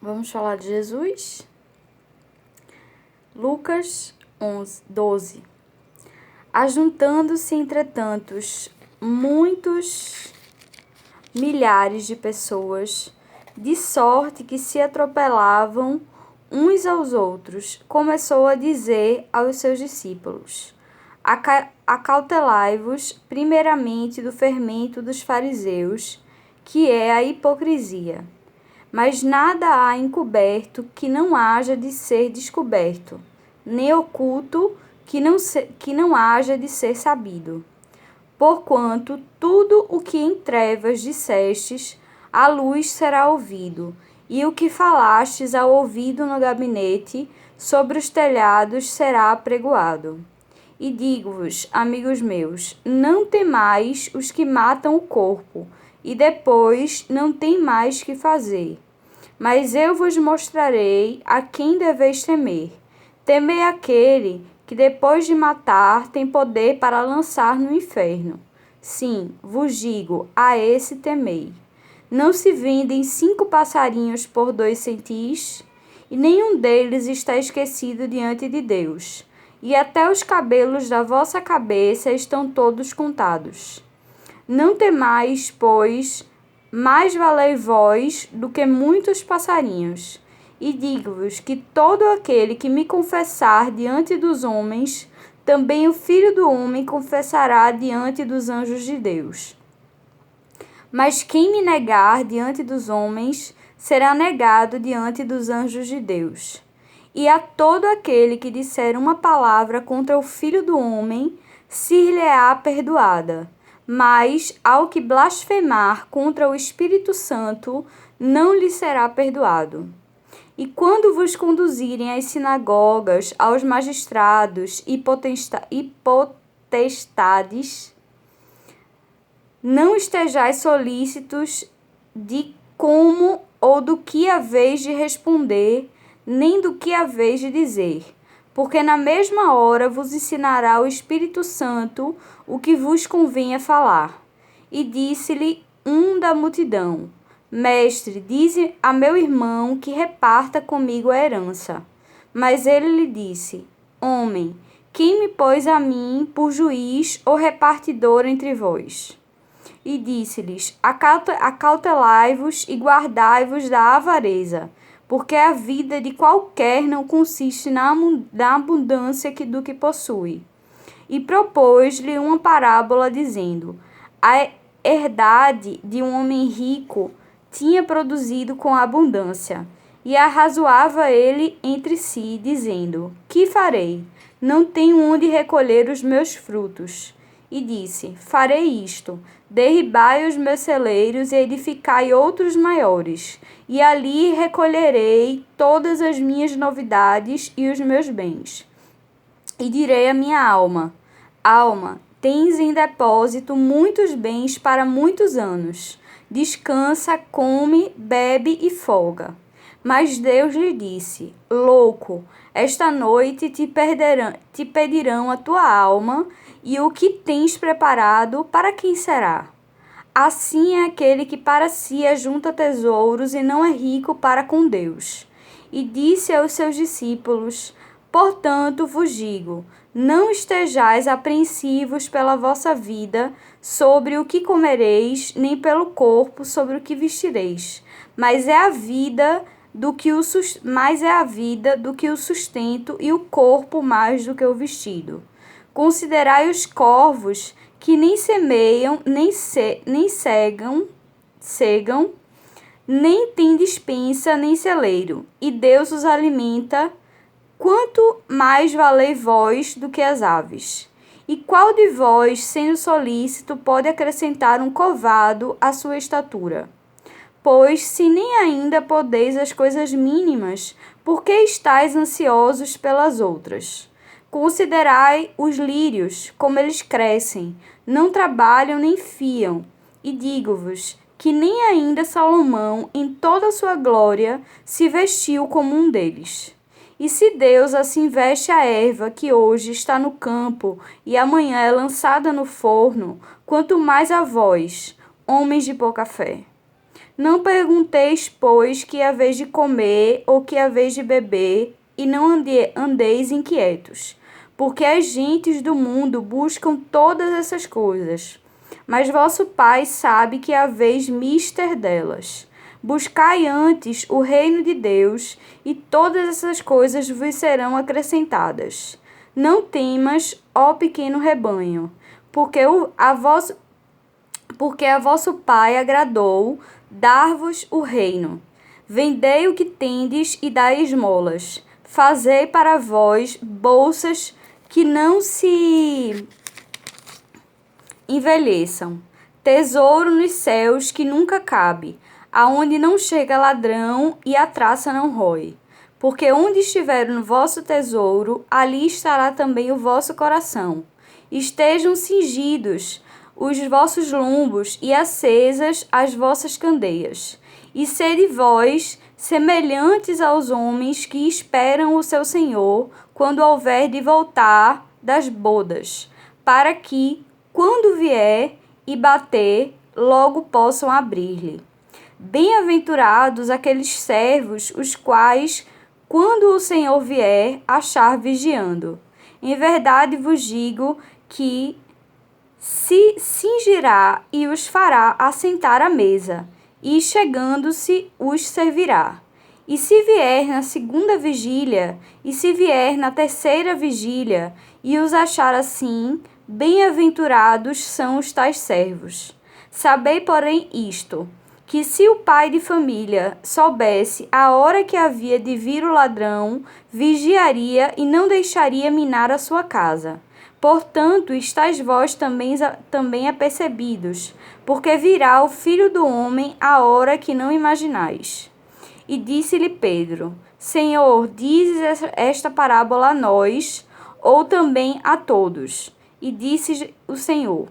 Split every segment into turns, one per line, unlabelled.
Vamos falar de Jesus? Lucas 12. Ajuntando-se, entretanto, muitos milhares de pessoas, de sorte que se atropelavam uns aos outros, começou a dizer aos seus discípulos: Acautelai-vos primeiramente do fermento dos fariseus, que é a hipocrisia. Mas nada há encoberto que não haja de ser descoberto, nem oculto que não haja de ser sabido. Porquanto tudo o que em trevas dissestes, à luz será ouvido, e o que falastes ao ouvido no gabinete, sobre os telhados será apregoado. E digo-vos, amigos meus, não temais os que matam o corpo, e depois não tem mais que fazer. Mas eu vos mostrarei a quem deveis temer. Temei aquele que depois de matar tem poder para lançar no inferno. Sim, vos digo, a esse temei. Não se vendem 5 passarinhos por 2 centis, e nenhum deles está esquecido diante de Deus. E até os cabelos da vossa cabeça estão todos contados. Não temais, pois, mais valei vós do que muitos passarinhos. E digo-vos que todo aquele que me confessar diante dos homens, também o Filho do Homem confessará diante dos anjos de Deus. Mas quem me negar diante dos homens, será negado diante dos anjos de Deus. E a todo aquele que disser uma palavra contra o Filho do Homem, ser-lhe-á perdoada. Mas ao que blasfemar contra o Espírito Santo, não lhe será perdoado. E quando vos conduzirem às sinagogas, aos magistrados e potestades, não estejais solícitos de como ou do que haveis de responder, nem do que haveis de dizer, porque na mesma hora vos ensinará o Espírito Santo o que vos convenha falar. E disse-lhe um da multidão: Mestre, dize a meu irmão que reparta comigo a herança. Mas ele lhe disse: Homem, quem me pôs a mim por juiz ou repartidor entre vós? E disse-lhes: Acautelai-vos e guardai-vos da avareza, porque a vida de qualquer não consiste na abundância do que possui. E propôs-lhe uma parábola, dizendo: A herdade de um homem rico tinha produzido com abundância. E arrazoava ele entre si, dizendo: Que farei? Não tenho onde recolher os meus frutos. E disse: Farei isto: derribai os meus celeiros e edificai outros maiores, e ali recolherei todas as minhas novidades e os meus bens. E direi à minha alma: Alma, tens em depósito muitos bens para muitos anos. Descansa, come, bebe e folga. Mas Deus lhe disse: Louco, esta noite te pedirão a tua alma, e o que tens preparado, para quem será? Assim é aquele que para si ajunta tesouros e não é rico para com Deus. E disse aos seus discípulos: Portanto vos digo, não estejais apreensivos pela vossa vida sobre o que comereis, nem pelo corpo sobre o que vestireis, mas é a vida do que o sustento e o corpo mais do que o vestido. Considerai os corvos, que nem semeiam, nem cegam, nem têm despensa, nem celeiro, e Deus os alimenta. Quanto mais valei vós do que as aves? E qual de vós, sendo solícito, pode acrescentar um covado à sua estatura? Pois, se nem ainda podeis as coisas mínimas, por que estáis ansiosos pelas outras? Considerai os lírios, como eles crescem, não trabalham nem fiam. E digo-vos que nem ainda Salomão, em toda a sua glória, se vestiu como um deles. E se Deus assim veste a erva que hoje está no campo e amanhã é lançada no forno, quanto mais a vós, homens de pouca fé. Não pergunteis, pois, que haveis de comer ou que haveis de beber, e não andeis inquietos, porque as gentes do mundo buscam todas essas coisas. Mas vosso Pai sabe que haveis mister delas. Buscai antes o reino de Deus, e todas essas coisas vos serão acrescentadas. Não temas, ó pequeno rebanho, porque a vosso Pai agradou dar-vos o reino. Vendei o que tendes e dai esmolas. Fazei para vós bolsas que não se envelheçam, tesouro nos céus que nunca cabe, aonde não chega ladrão e a traça não rói. Porque onde estiver o vosso tesouro, ali estará também o vosso coração. Estejam cingidos os vossos lombos e acesas as vossas candeias. E sede vós semelhantes aos homens que esperam o seu Senhor, quando houver de voltar das bodas, para que, quando vier e bater, logo possam abrir-lhe. Bem-aventurados aqueles servos, os quais, quando o Senhor vier, achar vigiando. Em verdade vos digo que se cingirá e os fará assentar à mesa, e chegando-se os servirá. E se vier na segunda vigília, e se vier na terceira vigília, e os achar assim, bem-aventurados são os tais servos. Sabei, porém, isto, que se o pai de família soubesse a hora que havia de vir o ladrão, vigiaria e não deixaria minar a sua casa. Portanto, estáis vós também apercebidos, porque virá o Filho do Homem a hora que não imaginais. E disse-lhe Pedro: Senhor, dizes esta parábola a nós, ou também a todos? E disse o Senhor: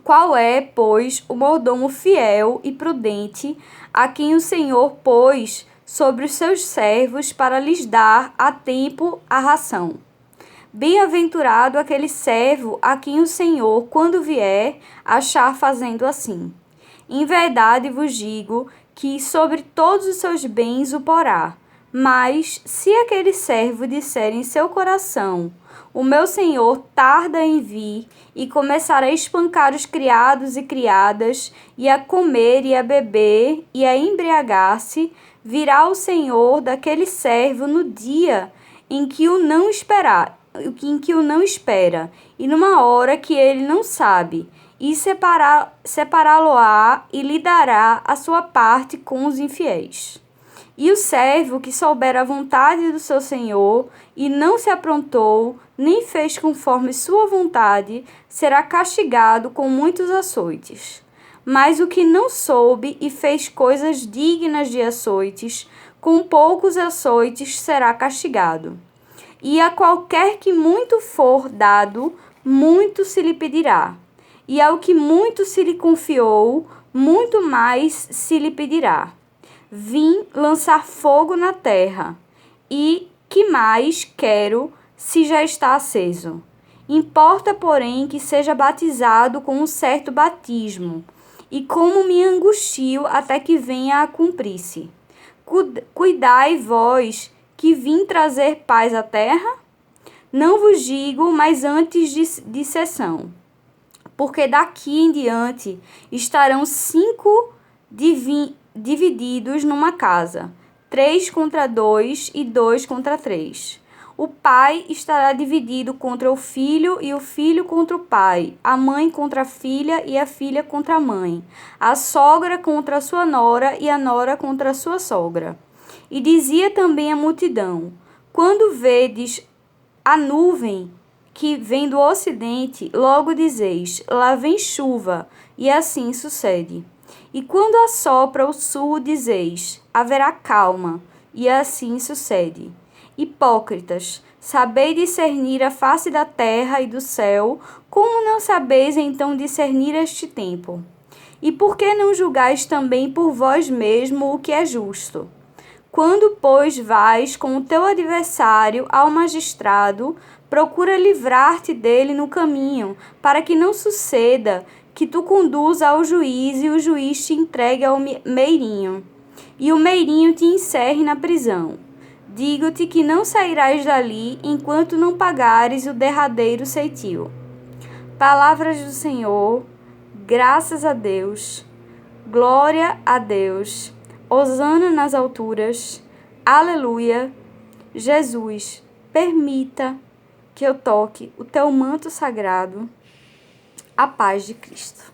Qual é, pois, o mordomo fiel e prudente, a quem o Senhor pôs sobre os seus servos para lhes dar a tempo a ração? Bem-aventurado aquele servo a quem o Senhor, quando vier, achar fazendo assim. Em verdade vos digo que sobre todos os seus bens o porá. Mas, se aquele servo disser em seu coração: O meu senhor tarda em vir, e começar a espancar os criados e criadas, e a comer e a beber, e a embriagar-se, virá o senhor daquele servo no dia em que o não espera, e numa hora que ele não sabe, e separá-lo-á e lhe dará a sua parte com os infiéis. E o servo que souber a vontade do seu senhor e não se aprontou, nem fez conforme sua vontade, será castigado com muitos açoites. Mas o que não soube e fez coisas dignas de açoites, com poucos açoites será castigado. E a qualquer que muito for dado, muito se lhe pedirá. E ao que muito se lhe confiou, muito mais se lhe pedirá. Vim lançar fogo na terra, e que mais quero se já está aceso? Importa, porém, que seja batizado com um certo batismo, e como me angustio até que venha a cumprir-se. Cuidai vós, que vim trazer paz à terra? Não vos digo, mas antes de sessão, porque daqui em diante estarão 5 divididos numa casa, 3 contra 2 e 2 contra 3. O pai estará dividido contra o filho e o filho contra o pai, a mãe contra a filha e a filha contra a mãe, a sogra contra a sua nora e a nora contra a sua sogra. E dizia também a multidão: Quando vedes a nuvem que vem do ocidente, logo dizeis: lá vem chuva, e assim sucede. E quando assopra o sul, dizeis: haverá calma, e assim sucede. Hipócritas, sabeis discernir a face da terra e do céu, como não sabeis então discernir este tempo? E por que não julgais também por vós mesmo o que é justo? Quando, pois, vais com o teu adversário ao magistrado, procura livrar-te dele no caminho, para que não suceda que tu conduz ao juiz e o juiz te entregue ao meirinho, e o meirinho te encerre na prisão. Digo-te que não sairás dali enquanto não pagares o derradeiro ceitil. Palavras do Senhor, graças a Deus, glória a Deus, hosana nas alturas, aleluia. Jesus, permita que eu toque o teu manto sagrado, a paz de Cristo.